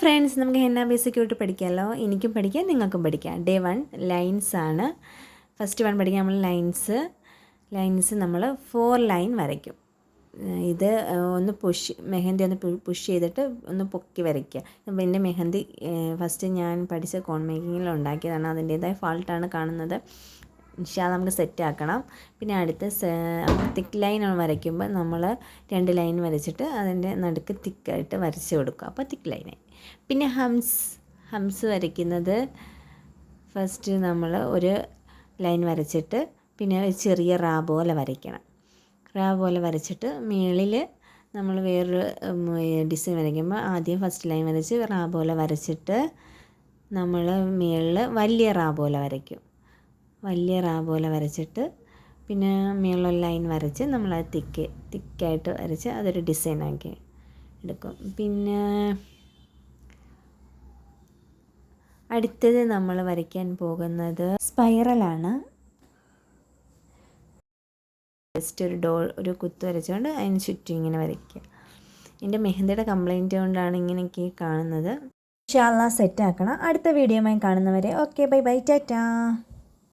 Friends, നമുക്ക് henna ബേസിക്കായിട്ട് പഠിക്കാമല്ലോ. എനിക്കും പഠിക്കാം, നിങ്ങൾക്കും പഠിക്കാം. ഡേ 1 ലൈൻസ് ആണ്. ഫസ്റ്റ് 1 പഠിക്കാൻ നമ്മൾ ലൈൻസ് നമ്മൾ 4 ലൈൻ വരയ്ക്കും. ഇത് ഒന്ന് മെഹന്തി ഒന്ന് പുഷ് ചെയ്തിട്ട് ഒന്ന് പൊക്കി വരയ്ക്കുക. എൻ്റെ മെഹന്തി ഫസ്റ്റ് ഞാൻ പഠിച്ച കോൺ മേക്കിങ്ങിൽ ഉണ്ടാക്കിയതാണ്. അതിൻ്റേതായ ഫാൾട്ടാണ് കാണുന്നത്. ഇൻഷാ നമുക്ക് സെറ്റാക്കണം. പിന്നെ അടുത്ത് തിക്ക് ലൈൻ വരയ്ക്കുമ്പോൾ നമ്മൾ 2 ലൈൻ വരച്ചിട്ട് അതിൻ്റെ നടുക്ക് തിക്കായിട്ട് വരച്ച് കൊടുക്കുക. അപ്പോൾ തിക്ക് ലൈനായി. പിന്നെ ഹംസ് വരയ്ക്കുന്നത് ഫസ്റ്റ് നമ്മൾ ഒരു ലൈൻ വരച്ചിട്ട് പിന്നെ ഒരു ചെറിയ റാ പോലെ വരയ്ക്കണം. റാ പോലെ വരച്ചിട്ട് മുകളിൽ നമ്മൾ വേറൊരു ഡിസൈൻ വരയ്ക്കുമ്പോൾ ആദ്യം ഫസ്റ്റ് ലൈൻ വരച്ച് റാ പോലെ വരച്ചിട്ട് നമ്മൾ മുകളിൽ വലിയ റാ പോലെ വരയ്ക്കും. വലിയ റാ പോലെ വരച്ചിട്ട് പിന്നെ മുകളിൽ ലൈൻ വരച്ച് നമ്മളത് തിക്കായിട്ട് വരച്ച് അതൊരു ഡിസൈനാക്കി എടുക്കും. പിന്നെ അടുത്തത് നമ്മൾ വരയ്ക്കാൻ പോകുന്നത് സ്പൈറലാണ്. ജസ്റ്റ് ഒരു കുത്ത് വരച്ചുകൊണ്ട് അതിന് ചുറ്റും ഇങ്ങനെ വരയ്ക്കുക. എൻ്റെ മെഹന്തിയുടെ കംപ്ലൈൻറ്റ് കൊണ്ടാണ് ഇങ്ങനെയൊക്കെ കാണുന്നത്. ഇൻഷാ അല്ലാഹ് സെറ്റാക്കണം. അടുത്ത വീഡിയോയുമായി കാണുന്നവരെ ഓക്കെ, ബൈ ബൈ, ടാറ്റാ.